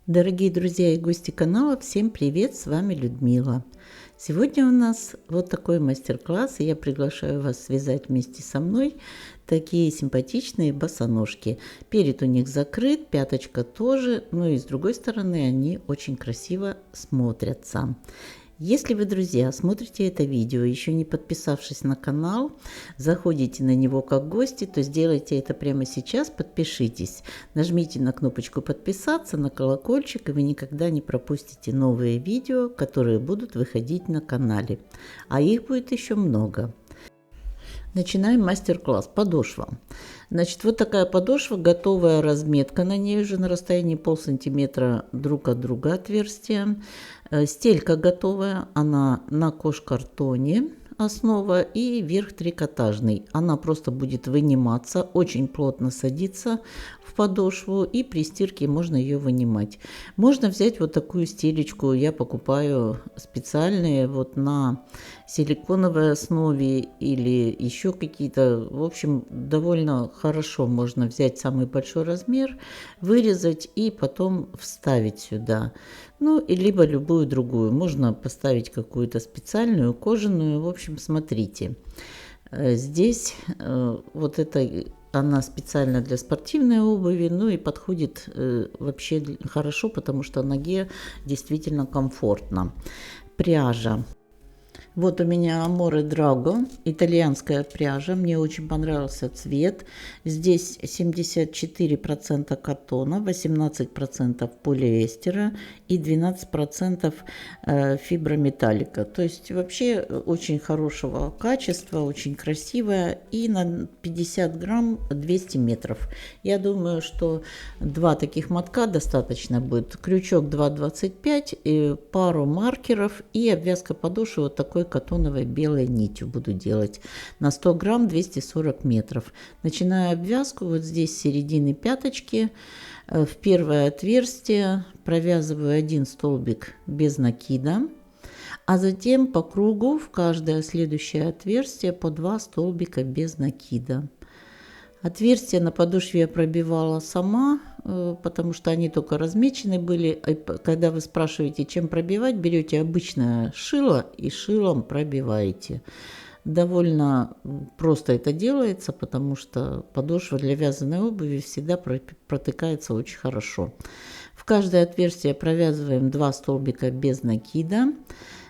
Дорогие друзья и гости канала, всем привет, с вами Людмила. Сегодня у нас вот такой мастер-класс, и я приглашаю вас связать вместе со мной такие симпатичные босоножки. Перед у них закрыт, пяточка тоже, но и с другой стороны они очень красиво смотрятся. Если вы, друзья, смотрите это видео, еще не подписавшись на канал, заходите на него как гости, то сделайте это прямо сейчас, подпишитесь. Нажмите на кнопочку подписаться, на колокольчик, и вы никогда не пропустите новые видео, которые будут выходить на канале. А их будет еще много. Начинаем мастер-класс. Подошва. Значит, вот такая подошва, готовая разметка на ней уже на расстоянии полсантиметра друг от друга отверстия. Стелька готовая, она на кож-картоне основа и верх трикотажный. Она просто будет выниматься, очень плотно садится в подошву, и при стирке можно ее вынимать. Можно взять вот такую стелечку, я покупаю специальные вот на силиконовой основе или еще какие-то. В общем, довольно хорошо можно взять самый большой размер, вырезать и потом вставить сюда. Ну, и либо любую другую. Можно поставить какую-то специальную, кожаную. В общем, смотрите. Здесь вот это она специально для спортивной обуви, ну и подходит вообще хорошо, потому что ноге действительно комфортно. Пряжа. Вот у меня Amore Drago, итальянская пряжа, мне очень понравился цвет. Здесь 74% катона, 18% полиэстера и 12% фиброметаллика. То есть вообще очень хорошего качества, очень красивая, и на 50 грамм 200 метров. Я думаю, что два таких мотка достаточно будет. Крючок 2,25, пару маркеров и обвязка подошвы вот такой катоновой белой нитью буду делать. На 100 грамм 240 метров. Начинаю обвязку вот здесь с середины пяточки. В первое отверстие провязываю один столбик без накида, а затем по кругу в каждое следующее отверстие по 2 столбика без накида. Отверстия на подошве я пробивала сама, потому что они только размечены были. Когда вы спрашиваете, чем пробивать, берете обычное шило и шилом пробиваете. Довольно просто это делается, потому что подошва для вязаной обуви всегда протыкается очень хорошо. В каждое отверстие провязываем 2 столбика без накида.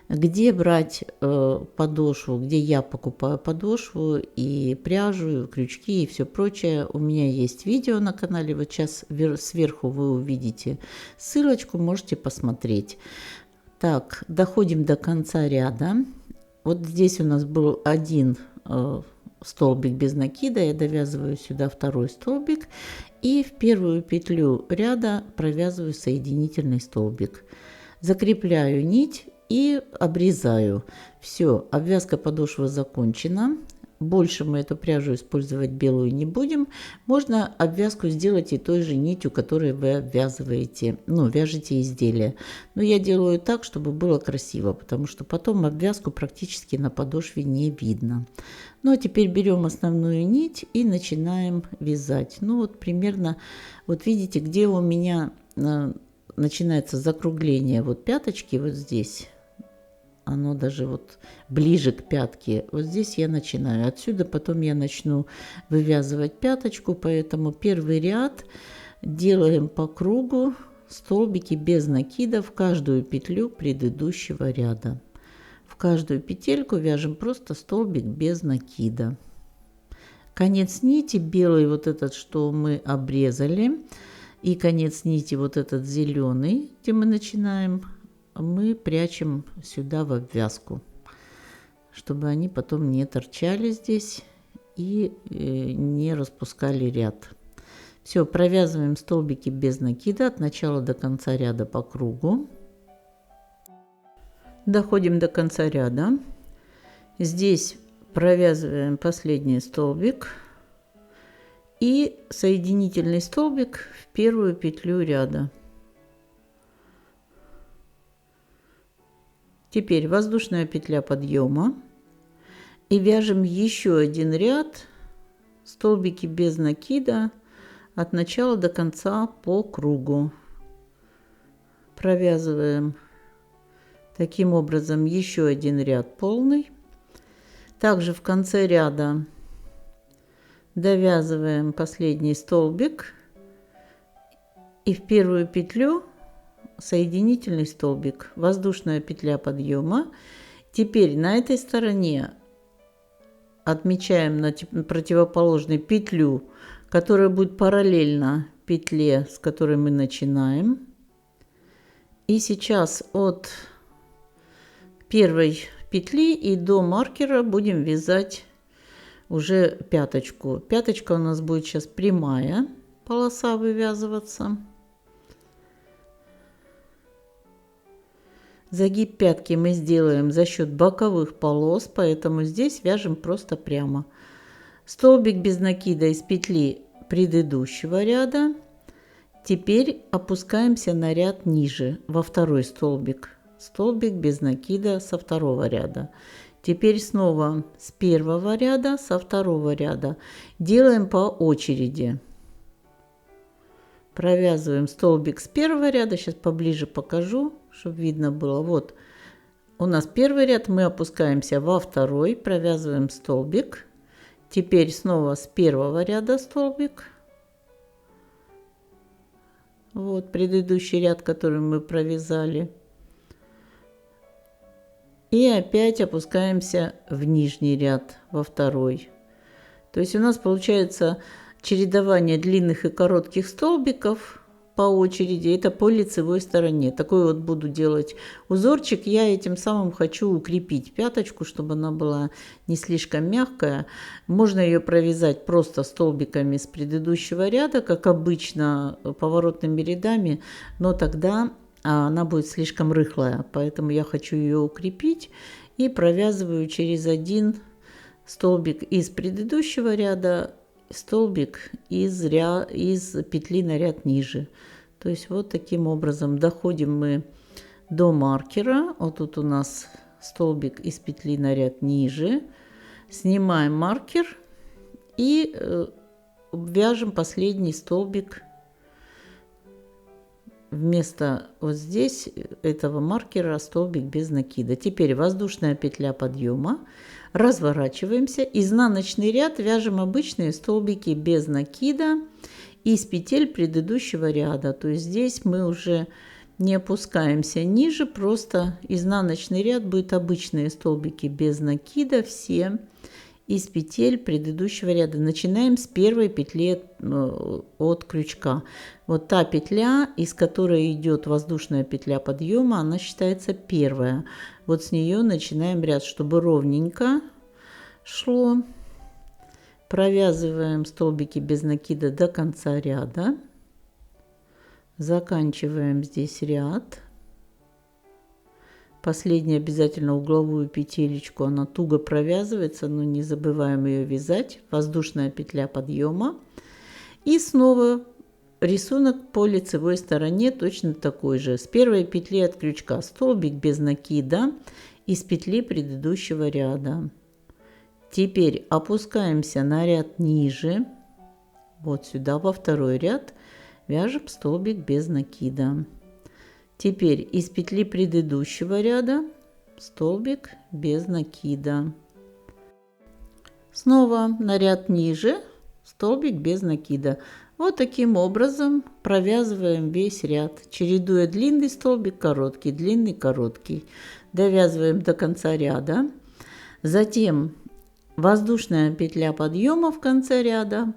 Где брать подошву, где я покупаю подошву и пряжу, и крючки и все прочее, у меня есть видео на канале, вот сейчас сверху вы увидите ссылочку, можете посмотреть. Так, доходим до конца ряда. Вот здесь у нас был один столбик без накида, я довязываю сюда второй столбик и в первую петлю ряда провязываю соединительный столбик. Закрепляю нить и обрезаю. Все, обвязка подошвы закончена. Больше мы эту пряжу использовать белую не будем. Можно обвязку сделать и той же нитью, которой вы обвязываете, вяжете изделие. Но я делаю так, чтобы было красиво, потому что потом обвязку практически на подошве не видно. Ну а теперь берем основную нить и начинаем вязать. Ну вот примерно, вот видите, где у меня начинается закругление вот пяточки вот здесь. Оно даже вот ближе к пятке. Вот здесь я начинаю. Отсюда потом я начну вывязывать пяточку. Поэтому первый ряд делаем по кругу столбики без накида в каждую петлю предыдущего ряда. В каждую петельку вяжем просто столбик без накида. Конец нити белый вот этот, что мы обрезали, и конец нити вот этот зеленый, где мы начинаем, мы прячем сюда в обвязку, чтобы они потом не торчали здесь и не распускали ряд. Все, провязываем столбики без накида от начала до конца ряда по кругу. Доходим до конца ряда. Здесь провязываем последний столбик и соединительный столбик в первую петлю ряда. Теперь воздушная петля подъема и вяжем еще один ряд столбики без накида от начала до конца по кругу. Провязываем таким образом еще один ряд полный. Также в конце ряда довязываем последний столбик и в первую петлю соединительный столбик, воздушная петля подъема. Теперь на этой стороне отмечаем на противоположной петлю, которая будет параллельно петле, с которой мы начинаем. И сейчас от первой петли и до маркера будем вязать уже пяточку. Пяточка у нас будет сейчас прямая полоса вывязываться. Загиб пятки мы сделаем за счет боковых полос, поэтому здесь вяжем просто прямо. Столбик без накида из петли предыдущего ряда. Теперь опускаемся на ряд ниже, во второй столбик. Столбик без накида со второго ряда. Теперь снова с первого ряда, со второго ряда. Делаем по очереди. Провязываем столбик с первого ряда. Сейчас поближе покажу, чтобы видно было. Вот у нас первый ряд, мы опускаемся во второй, провязываем столбик. Теперь снова с первого ряда столбик. Вот предыдущий ряд, который мы провязали. И опять опускаемся в нижний ряд, во второй. То есть у нас получается чередование длинных и коротких столбиков по очереди. Это по лицевой стороне. Такой вот буду делать узорчик. Я этим самым хочу укрепить пяточку, чтобы она была не слишком мягкая. Можно ее провязать просто столбиками с предыдущего ряда, как обычно, поворотными рядами, но тогда она будет слишком рыхлая. Поэтому я хочу ее укрепить и провязываю через один столбик из предыдущего ряда, столбик из петли на ряд ниже. То есть вот таким образом доходим мы до маркера. Вот тут у нас столбик из петли на ряд ниже. Снимаем маркер и вяжем последний столбик вместо вот здесь этого маркера, столбик без накида. Теперь воздушная петля подъема. Разворачиваемся. Изнаночный ряд вяжем обычные столбики без накида из петель предыдущего ряда. То есть здесь мы уже не опускаемся ниже, просто изнаночный ряд будет обычные столбики без накида, все из петель предыдущего ряда. Начинаем с первой петли от крючка. Вот та петля, из которой идет воздушная петля подъема, она считается первая. Вот с нее начинаем ряд, чтобы ровненько шло. Провязываем столбики без накида до конца ряда. Заканчиваем здесь ряд. Последнюю обязательно угловую петелечку, она туго провязывается, но не забываем ее вязать. Воздушная петля подъема. И снова рисунок по лицевой стороне точно такой же. С первой петли от крючка столбик без накида из петли предыдущего ряда. Теперь опускаемся на ряд ниже. Вот сюда во второй ряд вяжем столбик без накида. Теперь из петли предыдущего ряда столбик без накида. Снова на ряд ниже столбик без накида. Вот таким образом провязываем весь ряд, чередуя длинный столбик, короткий, длинный, короткий. Довязываем до конца ряда. Затем воздушная петля подъема в конце ряда.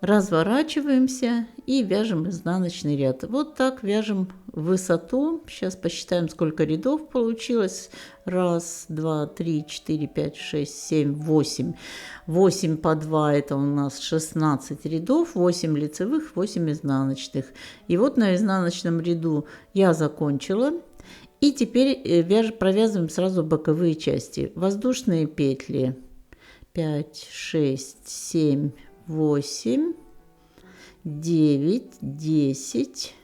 Разворачиваемся и вяжем изнаночный ряд. Вот так вяжем высоту. Сейчас посчитаем, сколько рядов получилось. 1, 2, 3, 4, 5, 6, 7, 8. 8 по 2 это у нас 16 рядов. 8 лицевых, 8 изнаночных. И вот на изнаночном ряду я закончила. И теперь провязываем сразу боковые части. Воздушные петли 5, 6, 7, 8, 9, 10.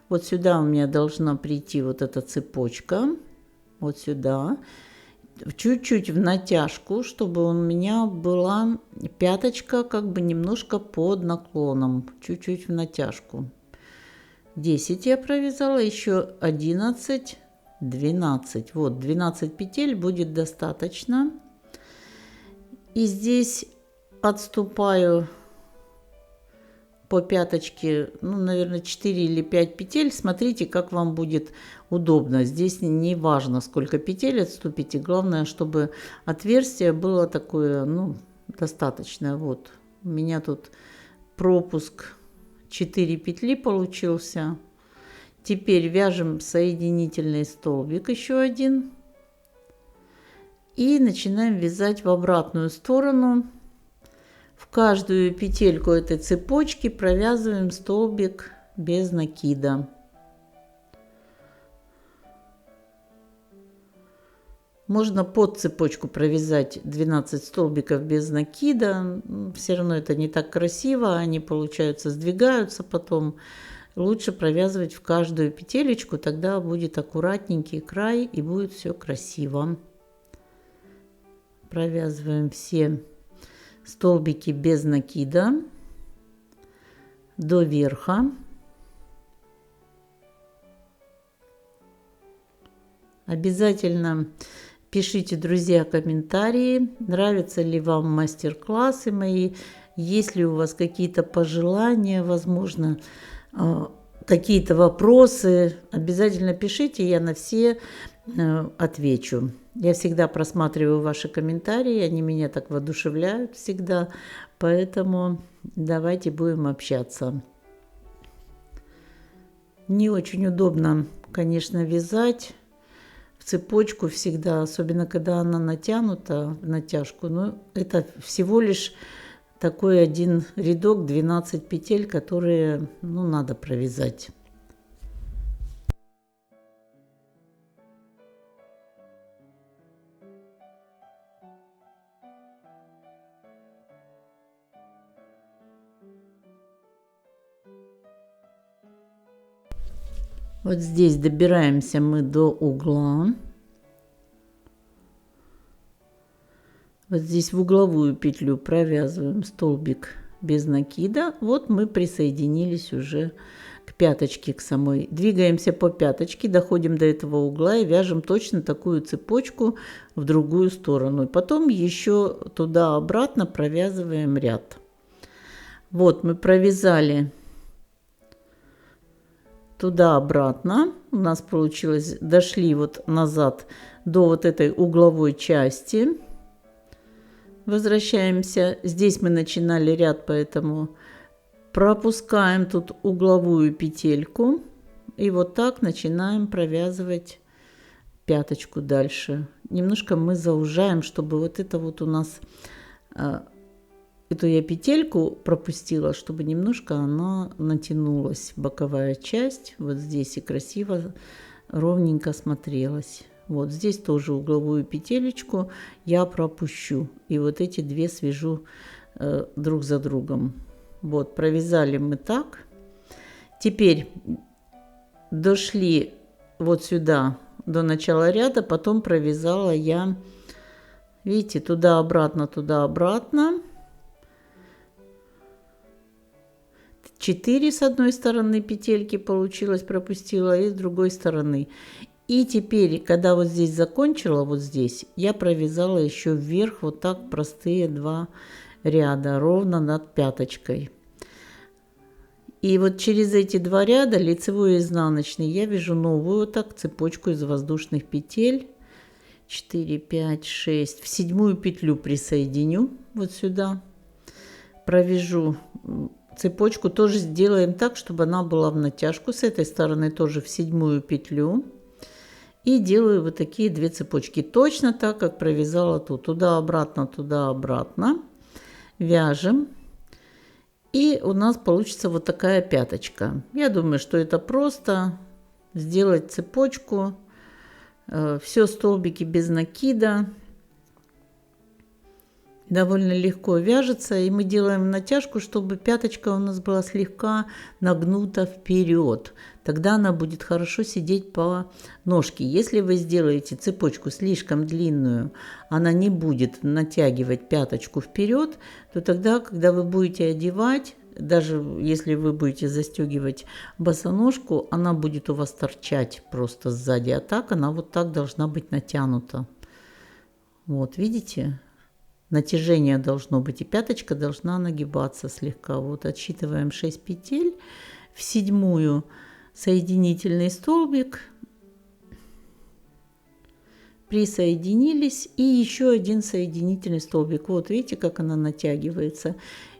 Вот сюда у меня должна прийти вот эта цепочка. Вот сюда. Чуть-чуть в натяжку, чтобы у меня была пяточка как бы немножко под наклоном. Чуть-чуть в натяжку. 10 я провязала, еще 11, 12. Вот 12 петель будет достаточно. И здесь отступаю по пяточке, ну, наверное, 4 или 5 петель. Смотрите, как вам будет удобно. Здесь не важно, сколько петель отступите. Главное, чтобы отверстие было такое, ну, достаточное. Вот у меня тут пропуск 4 петли получился. Теперь вяжем соединительный столбик еще один. И начинаем вязать в обратную сторону. В каждую петельку этой цепочки провязываем столбик без накида. Можно под цепочку провязать 12 столбиков без накида. Все равно это не так красиво, они, получаются, сдвигаются потом. Лучше провязывать в каждую петелечку, тогда будет аккуратненький край и будет все красиво. Провязываем все столбики без накида до верха. Обязательно пишите, друзья, комментарии, нравятся ли вам мастер-классы мои, есть ли у вас какие-то пожелания, возможно, какие-то вопросы. Обязательно пишите, я на все отвечу. Я всегда просматриваю ваши комментарии, они меня так воодушевляют всегда, поэтому давайте будем общаться. Не очень удобно, конечно, вязать в цепочку всегда, особенно когда она натянута в натяжку, но это всего лишь такой один рядок, 12 петель, которые, ну, надо провязать. Вот здесь добираемся мы до угла. Вот здесь в угловую петлю провязываем столбик без накида. Вот мы присоединились уже к пяточке, к самой. Двигаемся по пяточке, доходим до этого угла и вяжем точно такую цепочку в другую сторону. И потом еще туда-обратно провязываем ряд. Вот мы провязали туда-обратно. У нас получилось, дошли вот назад до вот этой угловой части. Возвращаемся. Здесь мы начинали ряд, поэтому пропускаем тут угловую петельку. И вот так начинаем провязывать пяточку дальше. Немножко мы заужаем, чтобы вот это вот у нас... Эту я петельку пропустила, чтобы немножко она натянулась, боковая часть. Вот здесь и красиво, ровненько смотрелась. Вот здесь тоже угловую петелечку я пропущу. И вот эти две свяжу друг за другом. Вот, провязали мы так. Теперь дошли вот сюда до начала ряда, потом провязала я, видите, туда-обратно, туда-обратно. 4 с одной стороны петельки получилось, пропустила, и с другой стороны. И теперь, когда вот здесь закончила, вот здесь, я провязала еще вверх вот так простые 2 ряда, ровно над пяточкой. И вот через эти 2 ряда, лицевой и изнаночный, я вяжу новую вот так цепочку из воздушных петель. 4, 5, 6. В 7-ю петлю присоединю вот сюда. Провяжу цепочку, тоже сделаем так, чтобы она была в натяжку. С этой стороны тоже в 7-ю петлю. И делаю вот такие 2 цепочки. Точно так, как провязала тут. Туда-обратно, туда-обратно. Вяжем. И у нас получится вот такая пяточка. Я думаю, что это просто сделать цепочку. Все столбики без накида. Довольно легко вяжется, и мы делаем натяжку, чтобы пяточка у нас была слегка нагнута вперед. Тогда она будет хорошо сидеть по ножке. Если вы сделаете цепочку слишком длинную, она не будет натягивать пяточку вперед, то тогда, когда вы будете одевать, даже если вы будете застегивать босоножку, она будет у вас торчать просто сзади, а так она вот так должна быть натянута. Вот, видите? Натяжение должно быть, и пяточка должна нагибаться слегка. Вот отсчитываем 6 петель, в 7-ю соединительный столбик, присоединились, и еще один соединительный столбик. Вот видите, как она натягивается.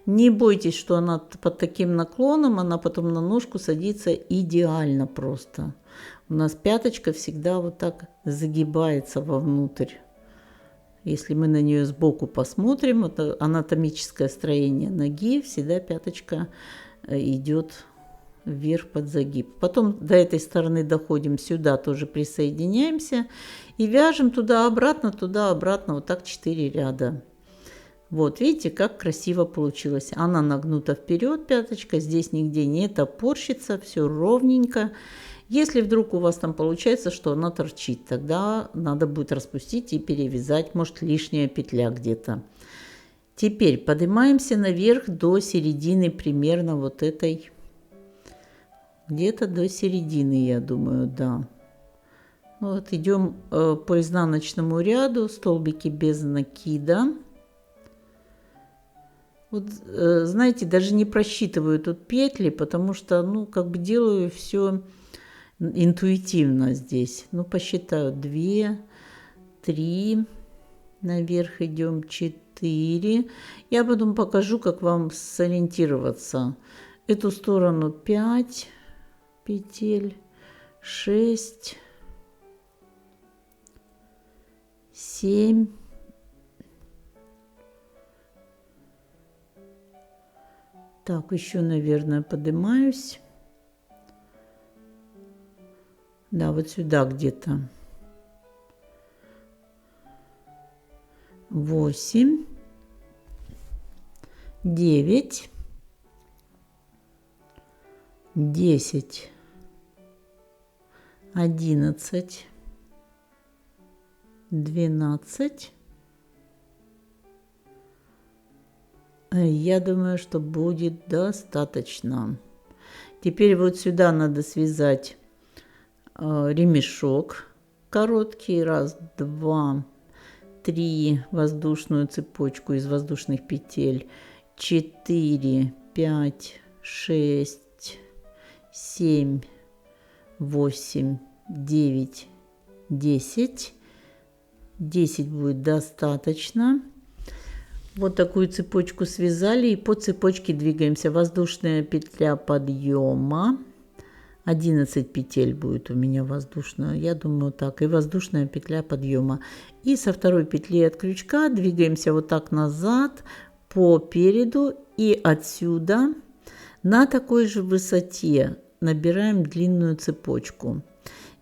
Не бойтесь, что она под таким наклоном, она потом на ножку садится идеально просто. У нас пяточка всегда вот так загибается вовнутрь. Если мы на нее сбоку посмотрим, это анатомическое строение ноги, всегда пяточка идет вверх под загиб. Потом до этой стороны доходим, сюда тоже присоединяемся и вяжем туда-обратно, вот так 4 ряда. Вот, видите, как красиво получилось. Она нагнута вперед, пяточка, здесь нигде не топорщится, все ровненько. Если вдруг у вас там получается, что она торчит, тогда надо будет распустить и перевязать, может, лишняя петля где-то. Теперь поднимаемся наверх до середины примерно вот этой, где-то до середины, я думаю, да. Вот идем по изнаночному ряду, столбики без накида. Вот, знаете, даже не просчитываю тут петли, потому что, ну, как бы делаю все интуитивно здесь. Ну, посчитаю 2, 3, наверх идем 4. Я потом покажу, как вам сориентироваться. Эту сторону 5 петель, 6, 7. Так, еще, наверное, поднимаюсь. Да, вот сюда где-то. 8, 9, 10, 11, 12. Я думаю, что будет достаточно. Теперь вот сюда надо связать ремешок короткий. 1, 2, 3 воздушную цепочку из воздушных петель. 4, 5, 6, 7, 8, 9, 10. 10 будет достаточно. Вот такую цепочку связали, и по цепочке двигаемся. Воздушная петля подъема. 11 петель будет у меня воздушная, я думаю так, и воздушная петля подъема. И со второй петли от крючка двигаемся вот так назад по переду, и отсюда на такой же высоте набираем длинную цепочку.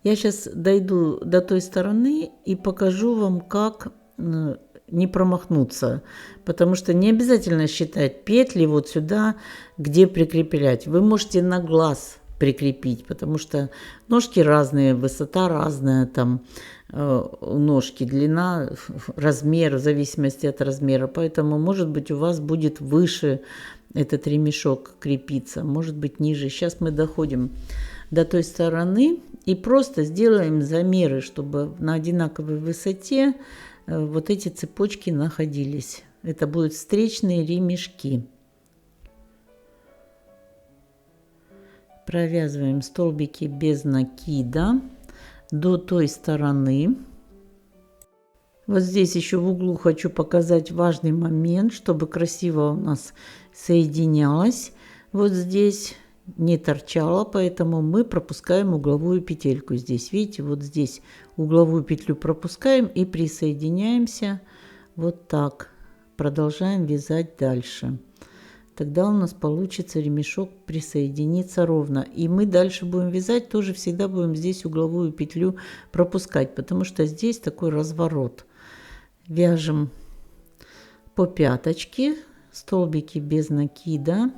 Я сейчас дойду до той стороны и покажу вам, как не промахнуться, потому что не обязательно считать петли вот сюда, где прикреплять. Вы можете на глаз прикрепить, потому что ножки разные, высота разная, там ножки, длина, размер, в зависимости от размера, поэтому, может быть, у вас будет выше этот ремешок крепиться, может быть, ниже. Сейчас мы доходим до той стороны и просто сделаем замеры, чтобы на одинаковой высоте вот эти цепочки находились. Это будут встречные ремешки. Провязываем столбики без накида до той стороны. Вот здесь еще в углу хочу показать важный момент, чтобы красиво у нас соединялось. Вот здесь не торчало, поэтому мы пропускаем угловую петельку здесь. Видите, вот здесь угловую петлю пропускаем и присоединяемся вот так. Продолжаем вязать дальше. Тогда у нас получится ремешок присоединиться ровно. И мы дальше будем вязать, тоже всегда будем здесь угловую петлю пропускать, потому что здесь такой разворот. Вяжем по пяточке, столбики без накида.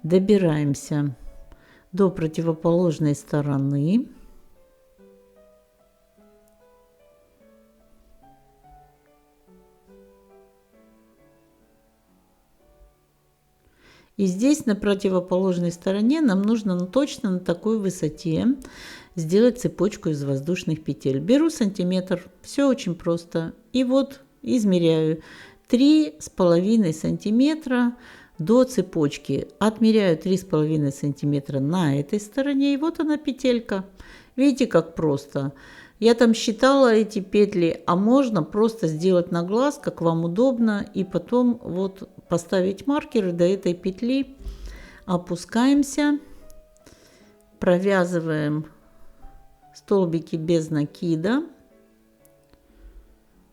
Добираемся до противоположной стороны. И здесь на противоположной стороне нам нужно точно на такой высоте сделать цепочку из воздушных петель. Беру сантиметр, все очень просто. И вот измеряю 3,5 сантиметра до цепочки. Отмеряю 3,5 сантиметра на этой стороне. И вот она петелька. Видите, как просто. Я там считала эти петли, а можно просто сделать на глаз, как вам удобно, и потом вот поставить маркеры до этой петли. Опускаемся, провязываем столбики без накида.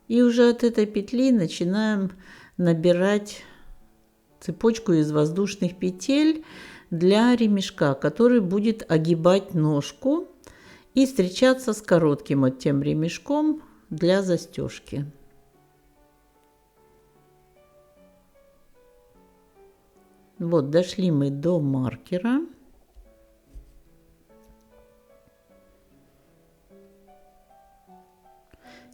И уже от этой петли начинаем набирать цепочку из воздушных петель для ремешка, который будет огибать ножку и встречаться с коротким вот тем ремешком для застежки. Вот, дошли мы до маркера.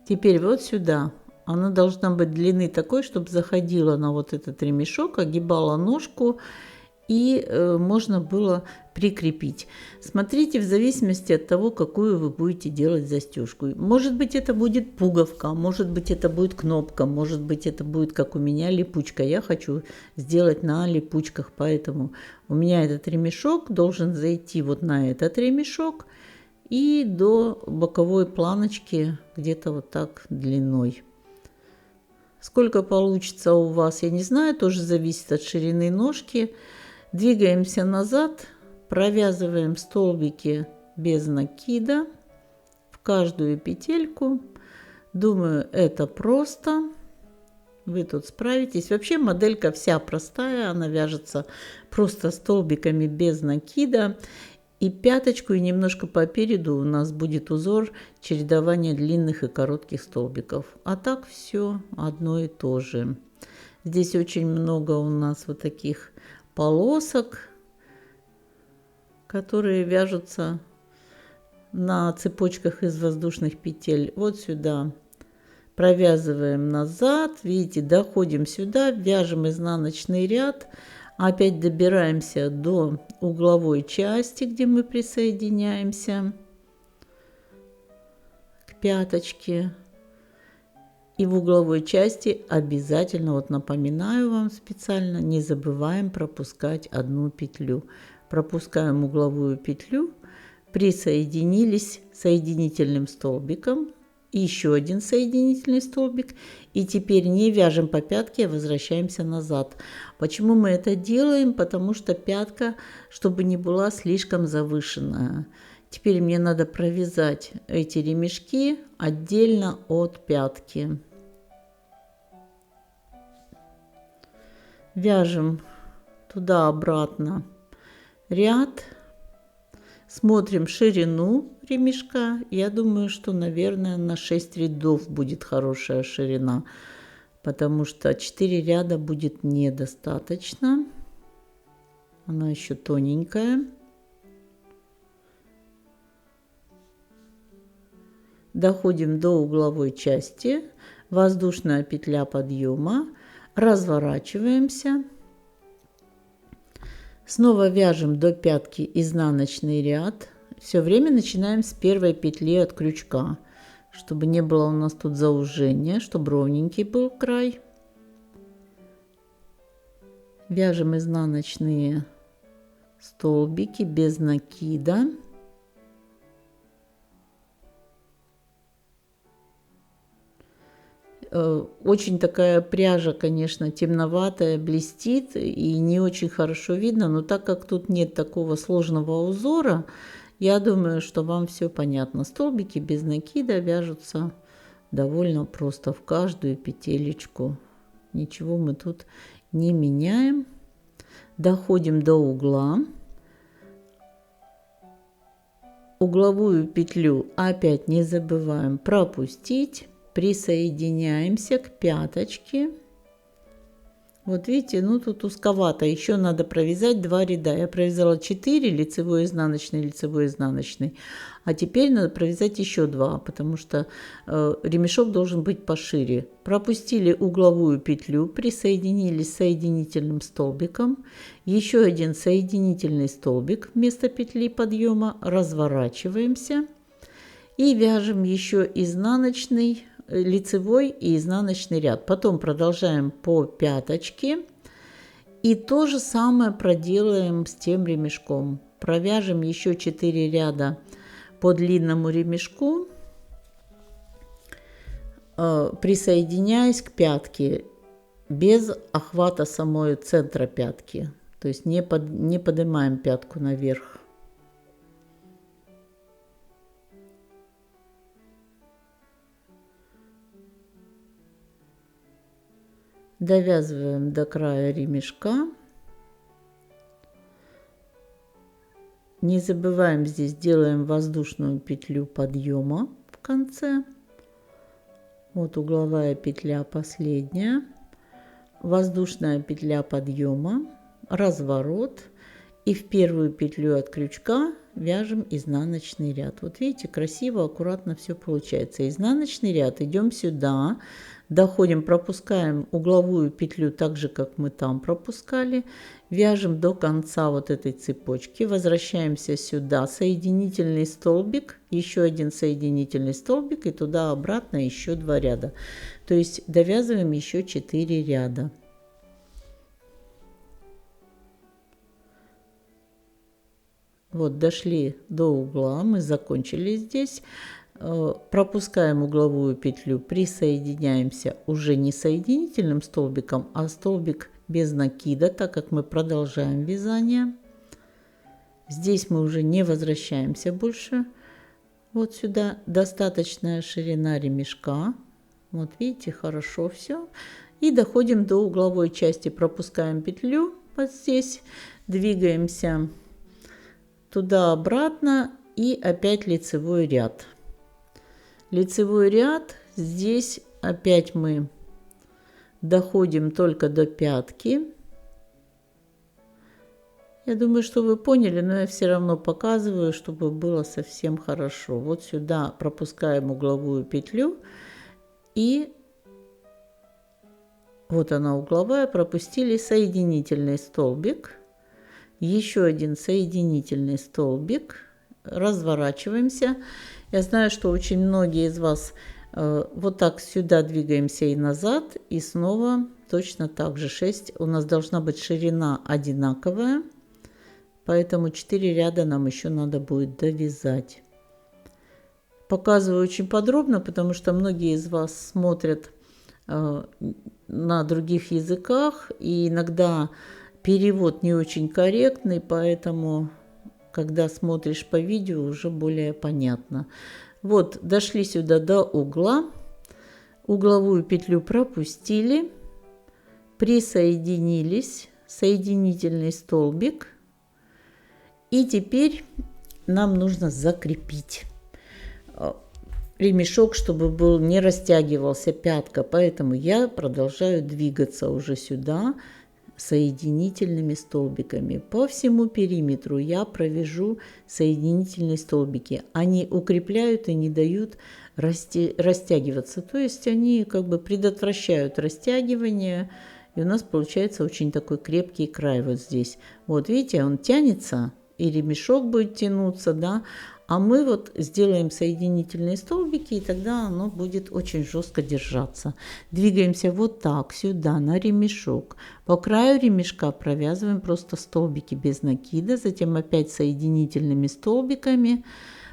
Теперь вот сюда. Она должна быть длины такой, чтобы заходила на вот этот ремешок, огибала ножку и можно было прикрепить. Смотрите в зависимости от того, какую вы будете делать застежку. Может быть, это будет пуговка, может быть, это будет кнопка, может быть, это будет, как у меня, липучка. Я хочу сделать на липучках, поэтому у меня этот ремешок должен зайти вот на этот ремешок и до боковой планочки где-то вот так длиной. Сколько получится у вас, я не знаю, тоже зависит от ширины ножки. Двигаемся назад, провязываем столбики без накида в каждую петельку. Думаю, это просто. Вы тут справитесь. Вообще моделька вся простая, она вяжется просто столбиками без накида. И пяточку, и немножко попереду у нас будет узор чередования длинных и коротких столбиков. А так все одно и то же. Здесь очень много у нас вот таких полосок, которые вяжутся на цепочках из воздушных петель. Вот сюда провязываем назад, видите, доходим сюда, вяжем изнаночный ряд, опять добираемся до угловой части, где мы присоединяемся к пяточке. И в угловой части обязательно, вот напоминаю вам специально, не забываем пропускать одну петлю. Пропускаем угловую петлю, присоединились соединительным столбиком, еще один соединительный столбик, и теперь не вяжем по пятке, а возвращаемся назад. Почему мы это делаем? Потому что пятка, чтобы не была слишком завышенная. Теперь мне надо провязать эти ремешки отдельно от пятки. Вяжем туда-обратно ряд. Смотрим ширину ремешка. Я думаю, что, наверное, на 6 рядов будет хорошая ширина, потому что 4 ряда будет недостаточно. Она еще тоненькая. Доходим до угловой части, воздушная петля подъема, разворачиваемся, снова вяжем до пятки изнаночный ряд, все время начинаем с первой петли от крючка, чтобы не было у нас тут заужения, чтобы ровненький был край. Вяжем изнаночные столбики без накида. Очень такая пряжа, конечно, темноватая, блестит и не очень хорошо видно, но так как тут нет такого сложного узора, я думаю, что вам все понятно. Столбики без накида вяжутся довольно просто в каждую петелечку. Ничего мы тут не меняем. Доходим до угла. Угловую петлю опять не забываем пропустить. Присоединяемся к пяточке. Вот видите, ну тут узковато, еще надо провязать 2 ряда. Я провязала 4, лицевой, изнаночный. А теперь надо провязать еще 2, потому что ремешок должен быть пошире. Пропустили угловую петлю, присоединились соединительным столбиком. Еще один соединительный столбик вместо петли подъема, разворачиваемся и вяжем еще изнаночный, лицевой и изнаночный ряд. Потом продолжаем по пяточке и то же самое проделаем с тем ремешком. Провяжем еще 4 ряда по длинному ремешку, присоединяясь к пятке без охвата самой центра пятки. То есть не поднимаем пятку наверх. Довязываем до края ремешка. Не забываем, здесь делаем воздушную петлю подъема в конце. Вот угловая петля последняя. Воздушная петля подъема, разворот. И в первую петлю от крючка вяжем изнаночный ряд. Вот видите, красиво, аккуратно все получается. Изнаночный ряд, идем сюда, доходим, пропускаем угловую петлю так же, как мы там пропускали. Вяжем до конца вот этой цепочки, возвращаемся сюда, соединительный столбик, еще один соединительный столбик и туда обратно еще 2 ряда. То есть довязываем еще 4 ряда. Вот дошли до угла, мы закончили здесь. Пропускаем угловую петлю, присоединяемся уже не соединительным столбиком, а столбик без накида, так как мы продолжаем вязание. Здесь мы уже не возвращаемся больше вот сюда. Достаточная ширина ремешка. Вот видите, хорошо все. И доходим до угловой части, пропускаем петлю вот здесь, двигаемся туда-обратно и опять лицевой ряд. Лицевой ряд, здесь опять мы доходим только до пятки. Я думаю, что вы поняли, но я все равно показываю, чтобы было совсем хорошо. Вот сюда пропускаем угловую петлю и вот она угловая, пропустили соединительный столбик. Еще один соединительный столбик, разворачиваемся. Я знаю, что очень многие из вас вот так сюда двигаемся и назад, и снова точно так же 6. У нас должна быть ширина одинаковая, поэтому 4 ряда нам еще надо будет довязать. Показываю очень подробно, потому что многие из вас смотрят на других языках, и иногда перевод не очень корректный, поэтому, когда смотришь по видео, уже более понятно. Вот, дошли сюда до угла, угловую петлю пропустили, присоединились, соединительный столбик. И теперь нам нужно закрепить ремешок, чтобы был, не растягивался пятка, поэтому я продолжаю двигаться уже сюда, соединительными столбиками. По всему периметру я провяжу соединительные столбики. Они укрепляют и не дают растягиваться. То есть они как бы предотвращают растягивание. И у нас получается очень такой крепкий край вот здесь. Вот видите, он тянется, и ремешок будет тянуться, да. А мы вот сделаем соединительные столбики, и тогда оно будет очень жестко держаться. Двигаемся вот так, сюда, на ремешок. По краю ремешка провязываем просто столбики без накида, затем опять соединительными столбиками.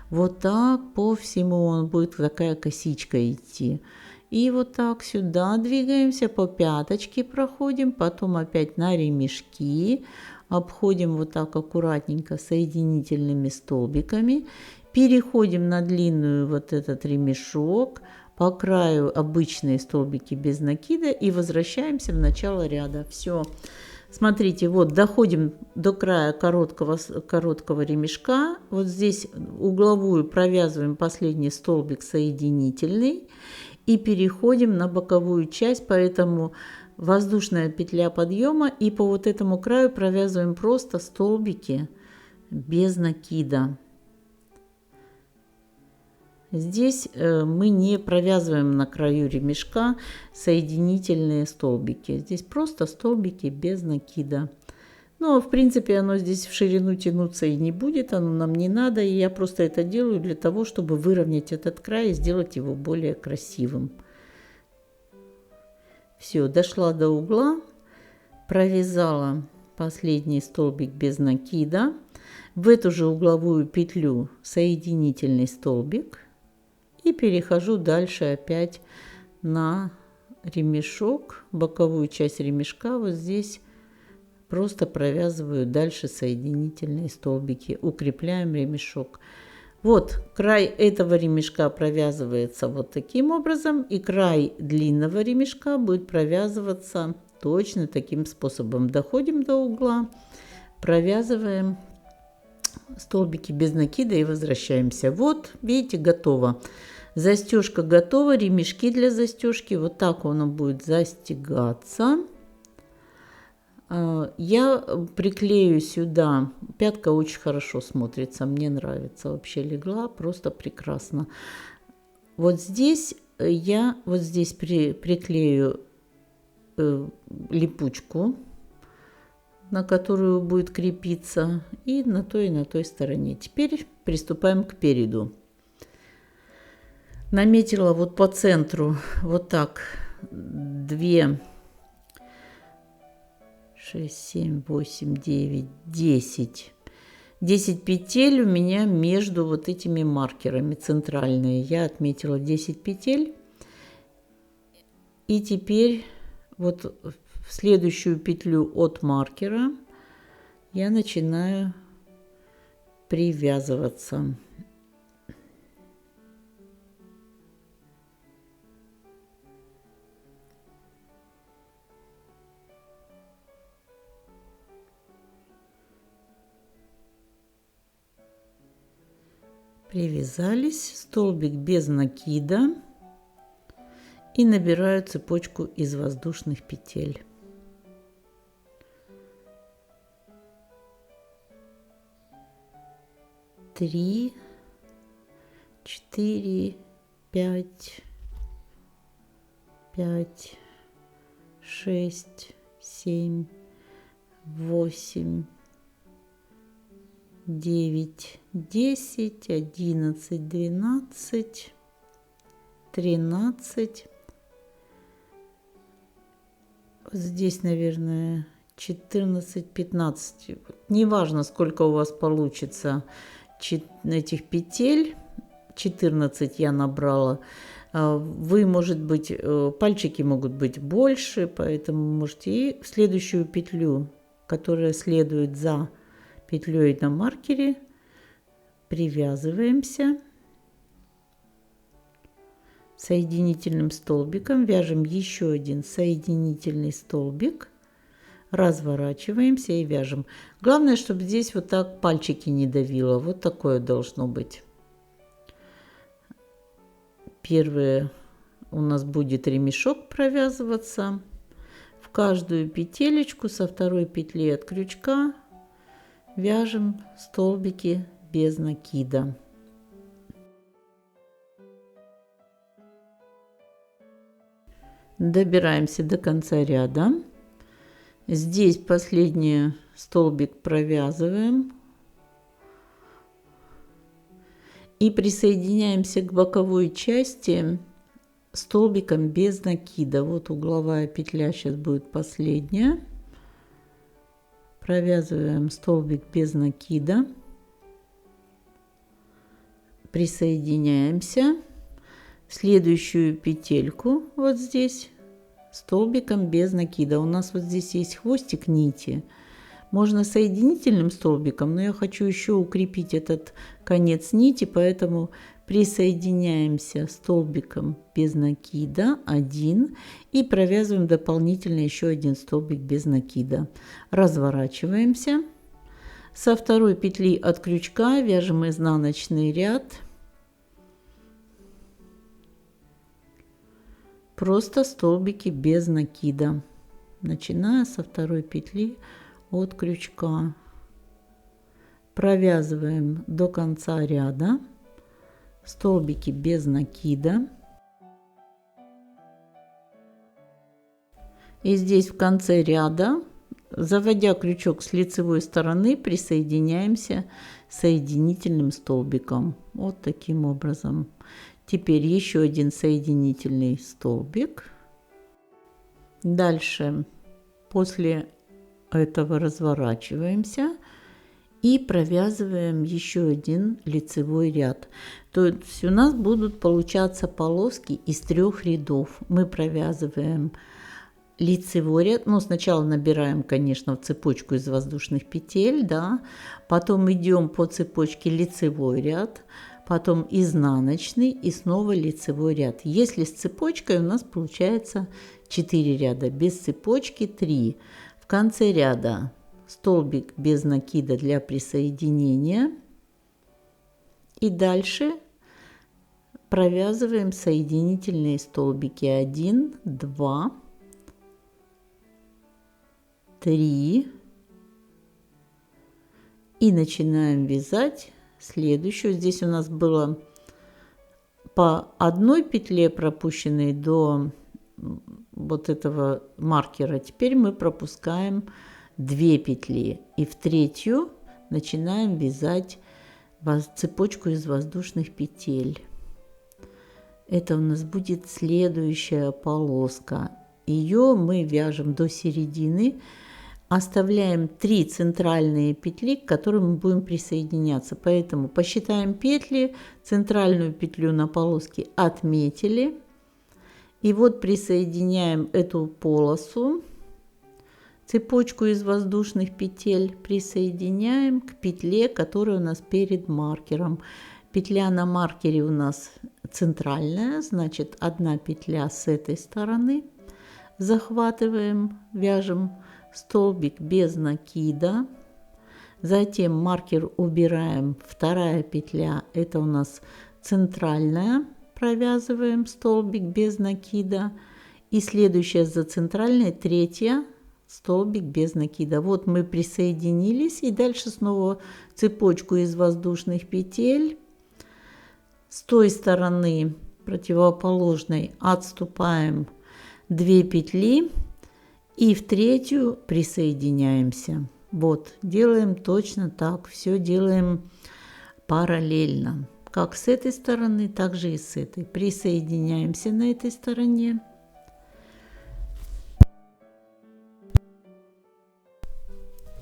Вот так по всему он будет такая косичка идти. И вот так сюда двигаемся, по пяточке проходим, потом опять на ремешки. Обходим вот так аккуратненько соединительными столбиками, переходим на длинную вот этот ремешок, по краю обычные столбики без накида и возвращаемся в начало ряда. Все, смотрите, вот доходим до края короткого ремешка, вот здесь угловую провязываем последний столбик соединительный и переходим на боковую часть, поэтому воздушная петля подъема, и по вот этому краю провязываем просто столбики без накида. Здесь мы не провязываем на краю ремешка соединительные столбики. Здесь просто столбики без накида. Но, в принципе, оно здесь в ширину тянуться и не будет, оно нам не надо. И я просто это делаю для того, чтобы выровнять этот край и сделать его более красивым. Все, дошла до угла, провязала последний столбик без накида. В эту же угловую петлю соединительный столбик. И перехожу дальше опять на ремешок, боковую часть ремешка. Вот здесь просто провязываю дальше соединительные столбики, укрепляем ремешок. Вот край этого ремешка провязывается вот таким образом, и край длинного ремешка будет провязываться точно таким способом. Доходим до угла, провязываем столбики без накида и возвращаемся. Вот, видите, готово. Застежка готова, ремешки для застежки. Вот так оно будет застегаться. Я приклею сюда, пятка очень хорошо смотрится, мне нравится, вообще легла просто прекрасно. Вот здесь я приклею липучку, на которую будет крепиться, и на той стороне. Теперь приступаем к переду. Наметила вот по центру вот так 2, 6, 7, 8, 9, 10. 10 петель у меня между вот этими маркерами центральные. Я отметила 10 петель. И теперь вот в следующую петлю от маркера я начинаю привязываться. Привязались, столбик без накида и набираю цепочку из воздушных петель. 3, 4, 5, 5, 6, 7, 8, 9, 10, 11, 12, 13. Здесь, наверное, 14, 15. Неважно, сколько у вас получится этих петель. 14 я набрала. Вы, может быть, пальчики могут быть больше, поэтому можете и в следующую петлю, которая следует за петлей на маркере, привязываемся соединительным столбиком, вяжем еще один соединительный столбик, разворачиваемся и вяжем. Главное, чтобы здесь вот так пальчики не давило. Вот такое должно быть. Первое у нас будет ремешок провязываться. В каждую петелечку со второй петли от крючка вяжем столбики без накида. Добираемся до конца ряда. Здесь последний столбик провязываем и присоединяемся к боковой части столбиком без накида. Вот угловая петля сейчас будет последняя. Провязываем столбик без накида, присоединяемся в следующую петельку вот здесь столбиком без накида. У нас вот здесь есть хвостик нити. Можно соединительным столбиком, но я хочу еще укрепить этот конец нити, поэтому присоединяемся столбиком без накида 1 и провязываем дополнительно еще один столбик без накида. Разворачиваемся. Со второй петли от крючка вяжем изнаночный ряд. Просто столбики без накида. начиная со второй петли от крючка. Провязываем до конца ряда столбики без накида. И здесь в конце ряда, заводя крючок с лицевой стороны, присоединяемся соединительным столбиком. Вот таким образом. Теперь еще один соединительный столбик. Дальше после этого разворачиваемся и провязываем еще один лицевой ряд. То есть у нас будут получаться полоски из 3 рядов. Мы провязываем лицевой ряд, ну сначала набираем, конечно, в цепочку из воздушных петель, да, потом идем по цепочке лицевой ряд, потом изнаночный и снова лицевой ряд. Если с цепочкой, у нас получается 4 ряда, без цепочки 3. В конце ряда столбик без накида для присоединения. И дальше провязываем соединительные столбики 1, 2, 3 и начинаем вязать следующую. Здесь у нас было по одной петле пропущенной до вот этого маркера. Теперь мы пропускаем 2 петли и в третью начинаем вязать цепочку из воздушных петель. Это у нас будет следующая полоска. Ее мы вяжем до середины. Оставляем 3 центральные петли, к которым мы будем присоединяться. Поэтому посчитаем петли, центральную петлю на полоске отметили. И вот присоединяем эту полосу, цепочку из воздушных петель присоединяем к петле, которая у нас перед маркером. Петля на маркере у нас центральная, значит 1 петля с этой стороны. Захватываем, вяжем столбик без накида, затем маркер убираем, 2 петля, это у нас центральная, провязываем столбик без накида, и следующая за центральной, 3 столбик без накида. Вот мы присоединились, и дальше снова цепочку из воздушных петель, с той стороны противоположной отступаем 2 петли и в третью присоединяемся. Вот, делаем точно так, все делаем параллельно. Как с этой стороны, так же и с этой. Присоединяемся на этой стороне.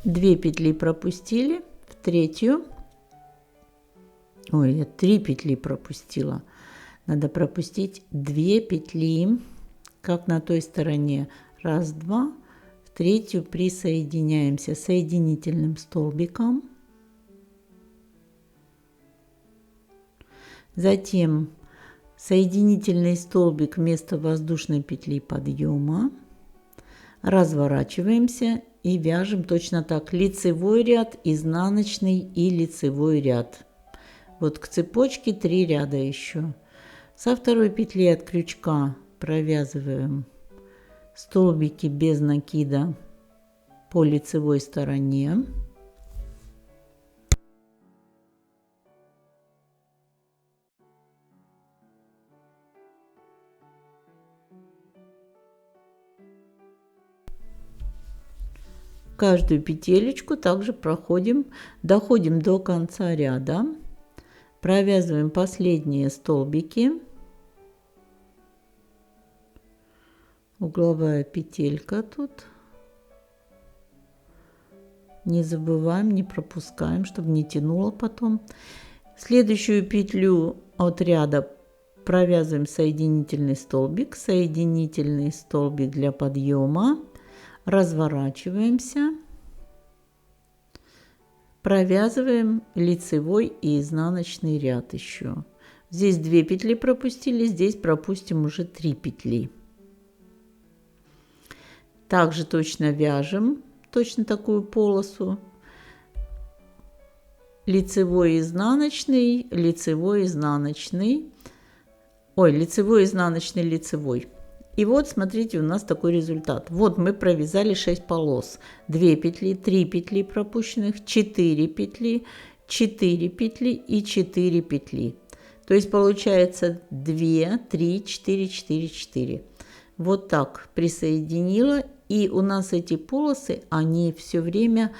Две петли пропустили, в третью. Ой, я 3 петли пропустила. Надо пропустить 2 петли, как на той стороне. 1, 2, в третью присоединяемся соединительным столбиком. Затем соединительный столбик вместо воздушной петли подъема. Разворачиваемся и вяжем точно так. Лицевой ряд, изнаночный и лицевой ряд. Вот к цепочке 3 ряда еще. Со второй петли от крючка провязываем столбики без накида по лицевой стороне. Каждую петелечку также проходим, доходим до конца ряда, провязываем последние столбики. Угловая петелька тут. Не забываем, не пропускаем, чтобы не тянуло потом. Следующую петлю от ряда провязываем соединительный столбик для подъема. Разворачиваемся. Провязываем лицевой и изнаночный ряд еще. Здесь 2 петли пропустили, здесь пропустим уже 3 петли. Также точно вяжем, точно такую полосу. Лицевой, изнаночный, лицевой, изнаночный. Ой, лицевой, изнаночный, лицевой. И вот смотрите, у нас такой результат. Вот мы провязали 6 полос. 2 петли, 3 петли пропущенных, 4 петли, 4 петли и 4 петли. То есть получается 2, 3, 4, 4, 4. Вот так присоединила. И у нас эти полосы, они все время,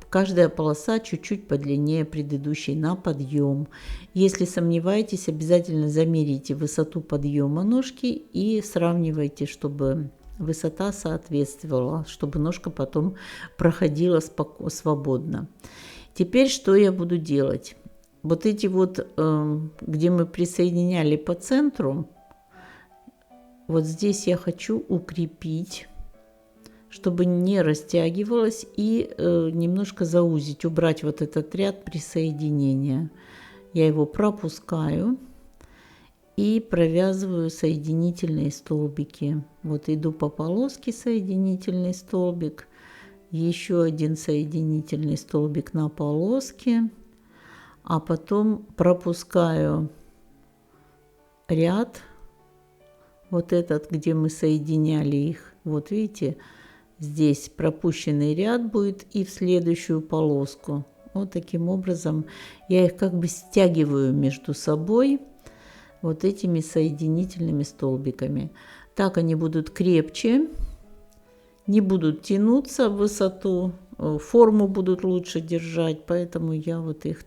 каждая полоса чуть-чуть подлиннее предыдущей на подъем. Если сомневаетесь, обязательно замерите высоту подъема ножки и сравнивайте, чтобы высота соответствовала, чтобы ножка потом проходила свободно. Теперь что я буду делать? Вот эти вот, где мы присоединяли по центру, вот здесь я хочу укрепить, чтобы не растягивалось, и немножко заузить, убрать вот этот ряд присоединения. Я его пропускаю и провязываю соединительные столбики. Вот иду по полоске, соединительный столбик, еще один соединительный столбик на полоске, а потом пропускаю ряд, вот этот, где мы соединяли их. Вот видите, здесь пропущенный ряд будет и в следующую полоску. Вот таким образом я их как бы стягиваю между собой вот этими соединительными столбиками. Так они будут крепче, не будут тянуться в высоту, форму будут лучше держать, поэтому я вот их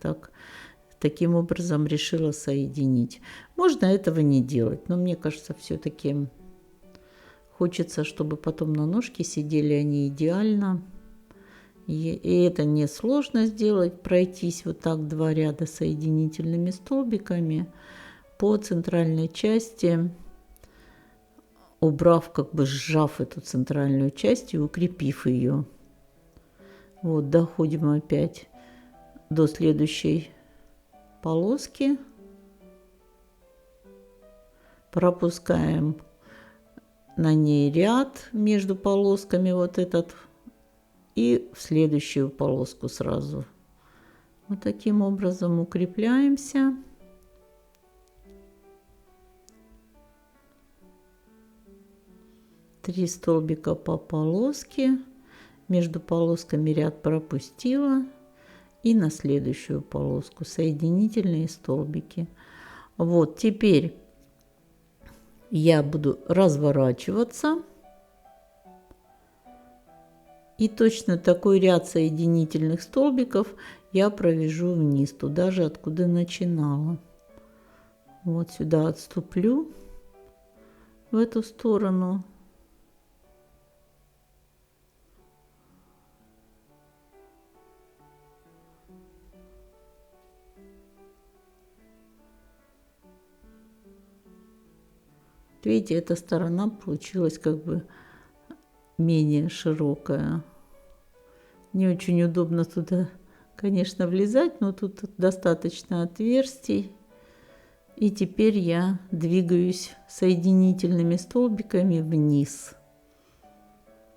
таким образом решила соединить. Можно этого не делать, но мне кажется, все-таки хочется, чтобы потом на ножке сидели они идеально. И это несложно сделать, пройтись вот так 2 ряда соединительными столбиками по центральной части, убрав, как бы сжав эту центральную часть и укрепив ее. Вот, доходим опять до следующей полоски, пропускаем на ней ряд между полосками, вот этот, и в следующую полоску сразу. Вот таким образом укрепляемся. Три столбика по полоске, между полосками ряд пропустила, и на следующую полоску соединительные столбики. Вот теперь я буду разворачиваться. И точно такой ряд соединительных столбиков я провяжу вниз, туда же, откуда начинала. Вот сюда отступлю в эту сторону. Видите, эта сторона получилась как бы менее широкая. Не очень удобно туда, конечно, влезать, но тут достаточно отверстий. И теперь я двигаюсь соединительными столбиками вниз.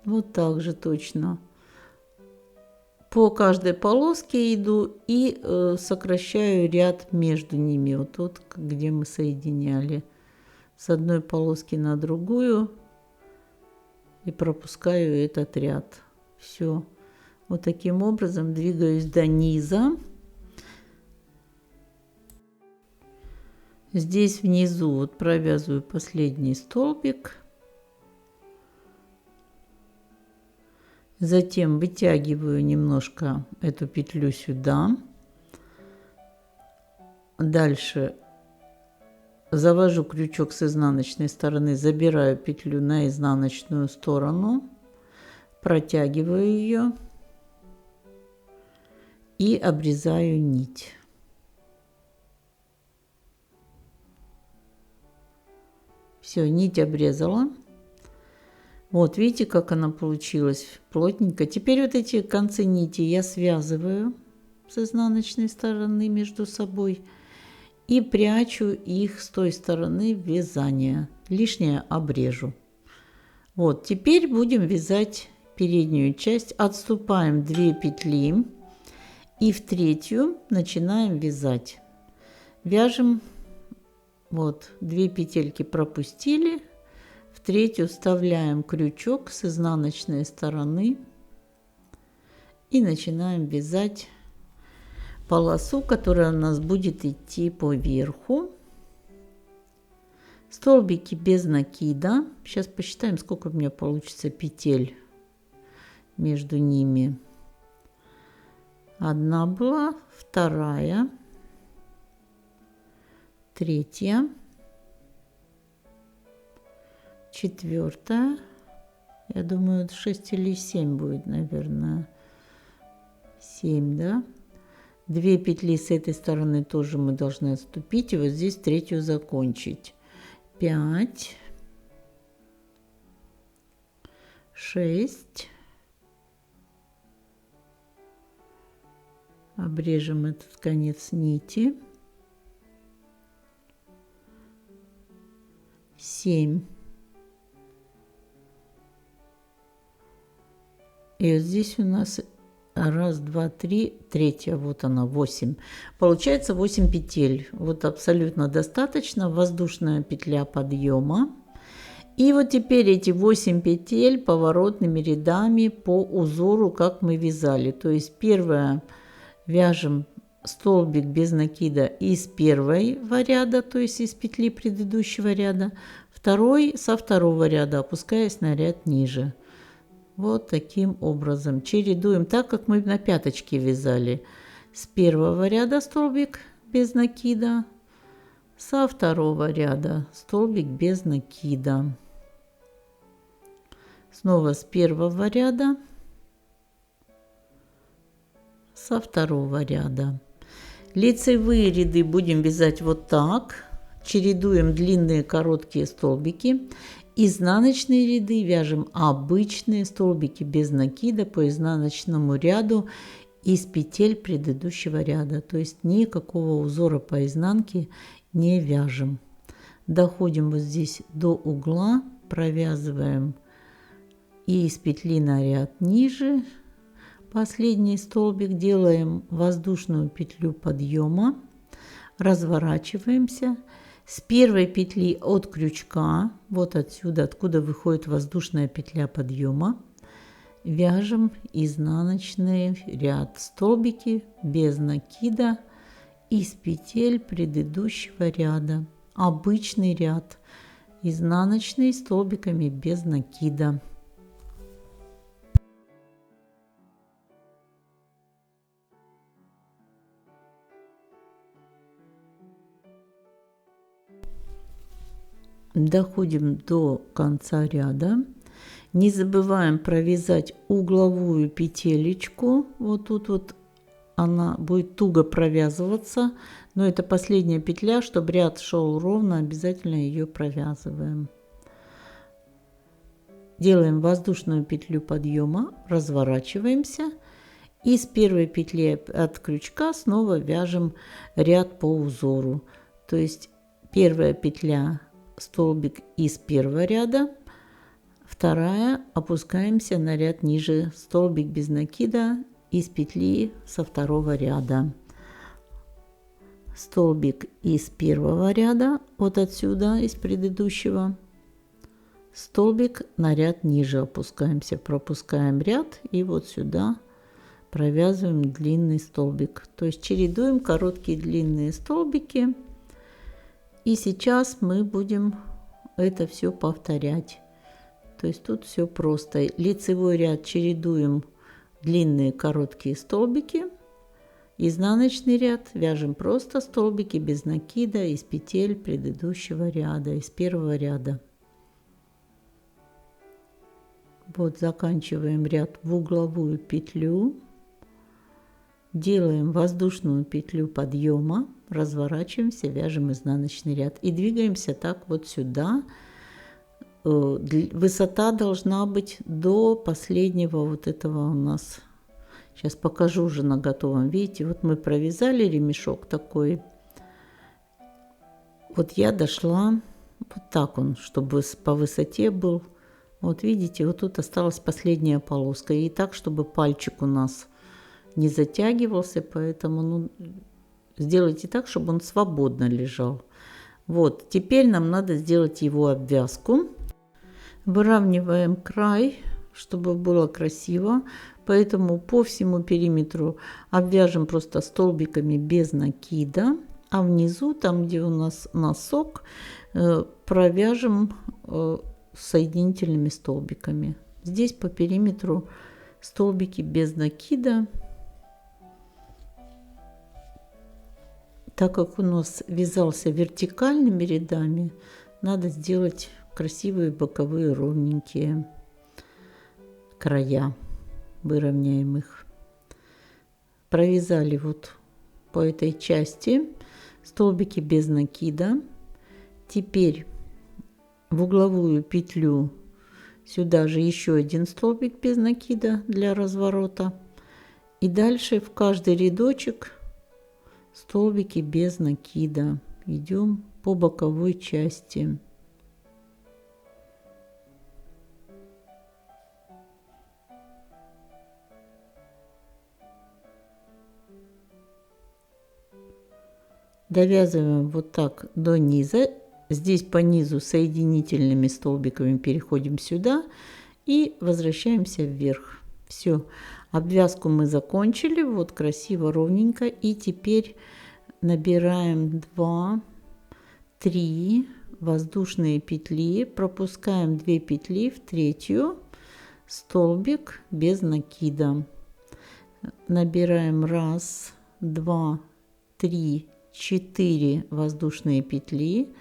Вот так же точно. По каждой полоске иду и сокращаю ряд между ними. Вот тут, где мы соединяли. С одной полоски на другую. И пропускаю этот ряд. Все. Вот таким образом двигаюсь до низа. Здесь внизу вот провязываю последний столбик. Затем вытягиваю немножко эту петлю сюда. Дальше завожу крючок с изнаночной стороны, забираю петлю на изнаночную сторону, протягиваю ее и обрезаю нить. Все, нить обрезала. Вот, видите, как она получилась плотненько. Теперь вот эти концы нити я связываю с изнаночной стороны между собой и прячу их с той стороны вязания. Лишнее обрежу. Вот, теперь будем вязать переднюю часть. Отступаем 2 петли и в третью начинаем вязать. Вяжем, вот, 2 петельки пропустили, в третью вставляем крючок с изнаночной стороны и начинаем вязать полосу, которая у нас будет идти по верху. Столбики без накида. Сейчас посчитаем, сколько у меня получится петель между ними. Одна была, вторая, третья, четвертая. Я думаю, 6 или 7 будет, наверное. 7, да? 2 петли с этой стороны тоже мы должны отступить. И вот здесь третью закончить. 5, 6. Обрежем этот конец нити. 7. И вот здесь у нас 1, 2, 3, третья, вот она, 8. Получается 8 петель. Вот абсолютно достаточно. Воздушная петля подъема. И вот теперь эти 8 петель поворотными рядами по узору, как мы вязали. То есть первая вяжем столбик без накида из первого ряда, то есть из петли предыдущего ряда. Второй со второго ряда, опускаясь на ряд ниже. Вот таким образом чередуем, так как мы на пяточке вязали. С первого ряда столбик без накида, со второго ряда столбик без накида. Снова с первого ряда, со второго ряда. Лицевые ряды будем вязать вот так. Чередуем длинные короткие столбики. Изнаночные ряды вяжем обычные столбики без накида по изнаночному ряду из петель предыдущего ряда. То есть никакого узора по изнанке не вяжем. Доходим вот здесь до угла, провязываем и из петли на ряд ниже последний столбик, делаем воздушную петлю подъема, разворачиваемся. С первой петли от крючка, вот отсюда, откуда выходит воздушная петля подъема, вяжем изнаночный ряд, столбики без накида из петель предыдущего ряда. Обычный ряд, изнаночный столбиками без накида. Доходим до конца ряда. Не забываем провязать угловую петелечку. Вот тут вот она будет туго провязываться, но это последняя петля, чтобы ряд шел ровно, обязательно ее провязываем. Делаем воздушную петлю подъема, разворачиваемся и с первой петли от крючка снова вяжем ряд по узору. То есть первая петля, столбик из первого ряда, вторая, опускаемся на ряд ниже, столбик без накида из петли со второго ряда, столбик из первого ряда, вот отсюда из предыдущего, столбик на ряд ниже, опускаемся, пропускаем ряд и вот сюда провязываем длинный столбик. То есть чередуем короткие длинные столбики. И сейчас мы будем это все повторять. То есть тут все просто. Лицевой ряд чередуем длинные короткие столбики. Изнаночный ряд вяжем просто столбики без накида из петель предыдущего ряда, из первого ряда. Вот заканчиваем ряд в угловую петлю. Делаем воздушную петлю подъема, разворачиваемся, вяжем изнаночный ряд и двигаемся так вот сюда. Высота должна быть до последнего вот этого у нас. Сейчас покажу уже на готовом. Видите, вот мы провязали ремешок такой. Вот я дошла вот так он, чтобы по высоте был. Вот видите, вот тут осталась последняя полоска. И так, чтобы пальчик у нас не затягивался, поэтому сделайте так, чтобы он свободно лежал. Вот, теперь нам надо сделать его обвязку. Выравниваем край, чтобы было красиво. Поэтому по всему периметру обвяжем просто столбиками без накида. А внизу, там где у нас носок, провяжем соединительными столбиками. Здесь по периметру столбики без накида. Так как у нас вязался вертикальными рядами, надо сделать красивые боковые ровненькие края. Выровняем их. Провязали вот по этой части столбики без накида. Теперь в угловую петлю сюда же еще один столбик без накида для разворота. И дальше в каждый рядочек столбики без накида. Идем по боковой части. Довязываем вот так до низа. Здесь по низу соединительными столбиками переходим сюда и возвращаемся вверх. Все, обвязку мы закончили. Вот красиво, ровненько. И теперь набираем 2-3 воздушные петли. Пропускаем 2 петли в третью. Столбик без накида. Набираем 1, 2, 3, 4 воздушные петли,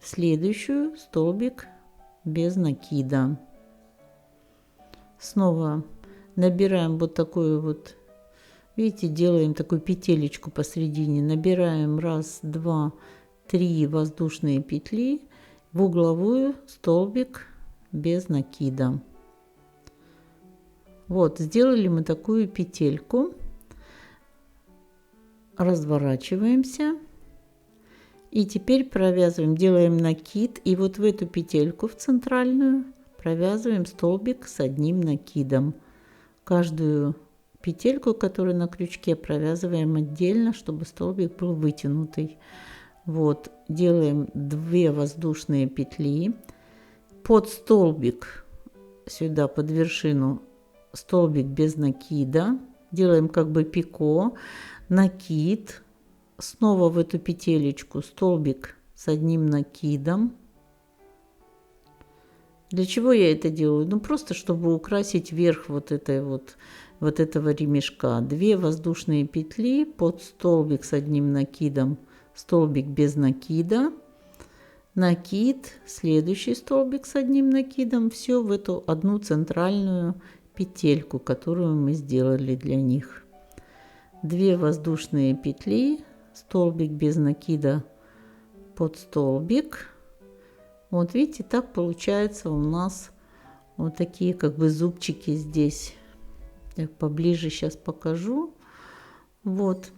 в следующую столбик без накида. Снова набираем вот такую вот, видите, делаем такую петелечку посередине, набираем 1, 2, 3 воздушные петли, в угловую столбик без накида. Вот, сделали мы такую петельку. Разворачиваемся и теперь провязываем, делаем накид, и вот в эту петельку в центральную провязываем столбик с одним накидом. Каждую петельку, которую на крючке, провязываем отдельно, чтобы столбик был вытянутый. Вот, делаем 2 воздушные петли, под столбик сюда, под вершину, столбик без накида, делаем как бы пико, накид, снова в эту петелечку столбик с одним накидом. Для чего я это делаю? Ну просто чтобы украсить верх вот этого ремешка. 2 воздушные петли, под столбик с одним накидом, столбик без накида, накид, следующий столбик с одним накидом, все в эту одну центральную петельку, которую мы сделали для них. 2 воздушные петли, столбик без накида, под столбик. Вот видите, так получается у нас вот такие как бы зубчики здесь. Я поближе сейчас покажу. Вот.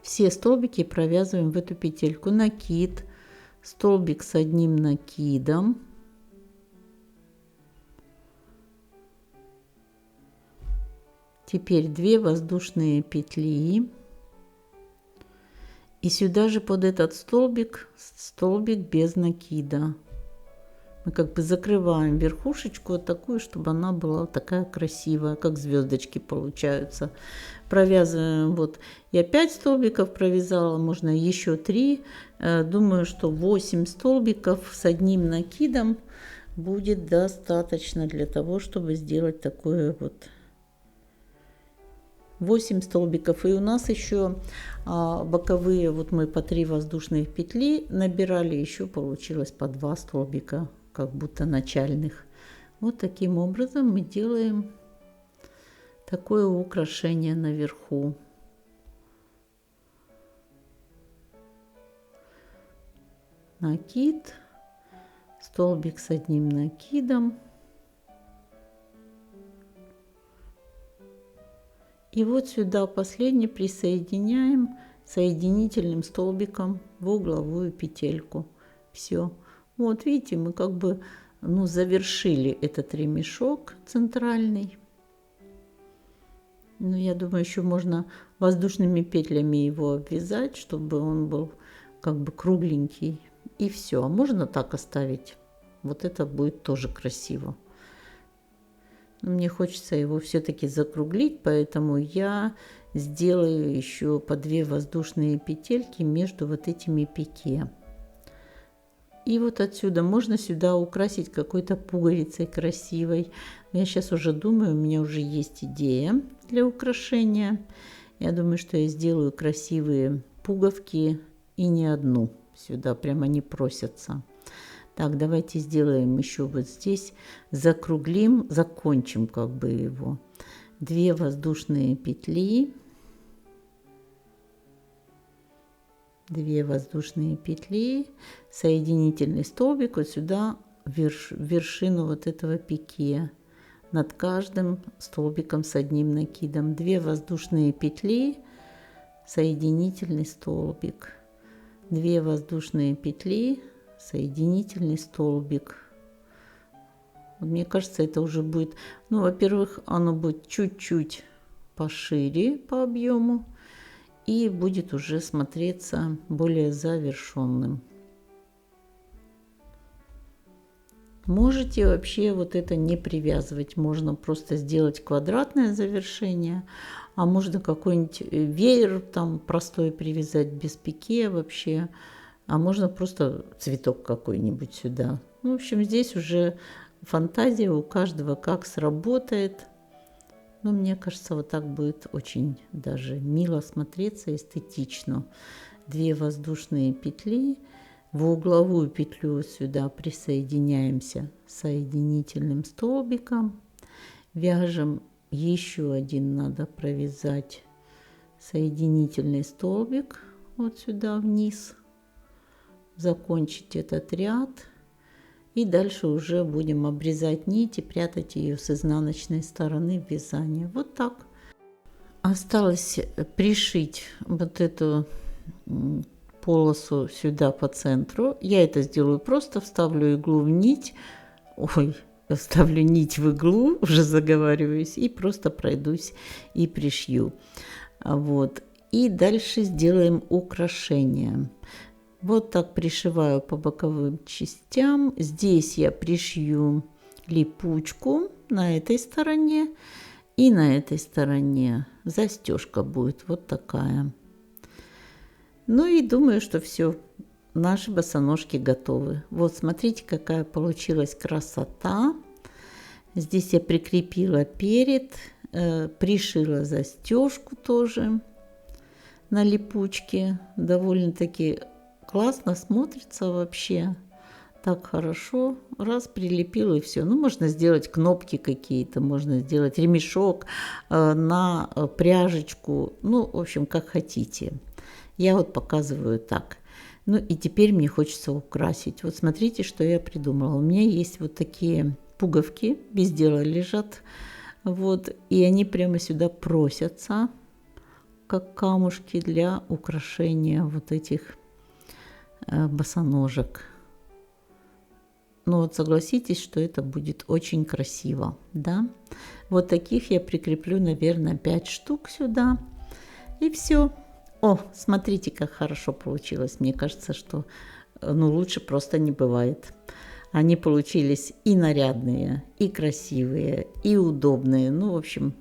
Все столбики провязываем в эту петельку. Накид, столбик с одним накидом. Теперь 2 воздушные петли. И сюда же под этот столбик, столбик без накида. Мы как бы закрываем верхушечку вот такую, чтобы она была такая красивая, как звездочки получаются. Провязываем вот. Я 5 столбиков провязала, можно еще 3. Думаю, что 8 столбиков с одним накидом будет достаточно для того, чтобы сделать такое вот 8 столбиков. И у нас еще боковые, вот мы по 3 воздушных петли набирали, еще получилось по 2 столбика, как будто начальных. Вот таким образом мы делаем такое украшение наверху. Накид, столбик с одним накидом. И вот сюда последний присоединяем соединительным столбиком в угловую петельку. Все. Вот видите, мы как бы завершили этот ремешок центральный. Но я думаю, еще можно воздушными петлями его обвязать, чтобы он был как бы кругленький. И все. Можно так оставить. Вот это будет тоже красиво. Но мне хочется его все-таки закруглить, поэтому я сделаю еще по 2 воздушные петельки между вот этими пике. И вот отсюда можно сюда украсить какой-то пуговицей красивой. Я сейчас уже думаю, у меня уже есть идея для украшения. Я думаю, что я сделаю красивые пуговки и не одну. Сюда прямо не просятся. Так, давайте сделаем еще вот здесь, закруглим, закончим как бы его. 2 воздушные петли. 2 воздушные петли, соединительный столбик вот сюда, в вершину вот этого пике. Над каждым столбиком с одним накидом. 2 воздушные петли, соединительный столбик. 2 воздушные петли, соединительный столбик. Мне кажется, это уже будет, ну, во-первых, оно будет чуть-чуть пошире по объему. И будет уже смотреться более завершенным. Можете вообще вот это не привязывать. Можно просто сделать квадратное завершение. А можно какой-нибудь веер там простой привязать без пике вообще. А можно просто цветок какой-нибудь сюда. Ну, в общем, здесь уже фантазия у каждого как сработает. Но мне кажется, вот так будет очень даже мило смотреться, эстетично. 2 воздушные петли. В угловую петлю сюда присоединяемся соединительным столбиком. Вяжем еще один, надо провязать соединительный столбик вот сюда вниз. Закончить этот ряд. И дальше уже будем обрезать нить и прятать ее с изнаночной стороны в вязание. Вот так. Осталось пришить вот эту полосу сюда по центру. Я это сделаю просто, вставлю иглу в нить. Ой, вставлю нить в иглу, уже заговариваюсь, и просто пройдусь и пришью. Вот. И дальше сделаем украшение. Вот так пришиваю по боковым частям. Здесь я пришью липучку на этой стороне и на этой стороне. Застежка будет вот такая. Ну и думаю, что все, наши босоножки готовы. Вот смотрите, какая получилась красота. Здесь я прикрепила перед, пришила застежку тоже на липучке. Довольно-таки классно смотрится вообще, так хорошо, раз прилепил и все. Ну, можно сделать кнопки какие-то, можно сделать ремешок на пряжечку, ну, в общем, как хотите. Я вот показываю так. Ну, и теперь мне хочется украсить. Вот смотрите, что я придумала. У меня есть вот такие пуговки, без дела лежат, вот, и они прямо сюда просятся, как камушки для украшения вот этих босоножек. Ну вот согласитесь, что это будет очень красиво, да? Вот таких я прикреплю, наверное, 5 штук сюда. И все. О, смотрите, как хорошо получилось. Мне кажется, что ну, лучше просто не бывает. Они получились и нарядные, и красивые, и удобные. Ну, в общем,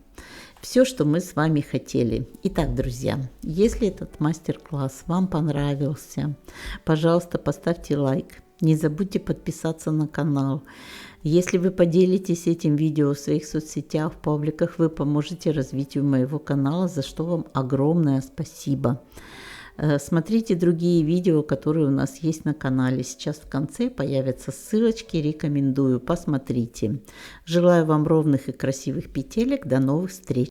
все, что мы с вами хотели. Итак, друзья, если этот мастер-класс вам понравился, пожалуйста, поставьте лайк. Не забудьте подписаться на канал. Если вы поделитесь этим видео в своих соцсетях, в пабликах, вы поможете развитию моего канала, за что вам огромное спасибо. Смотрите другие видео, которые у нас есть на канале. Сейчас в конце появятся ссылочки, рекомендую, посмотрите. Желаю вам ровных и красивых петелек. До новых встреч!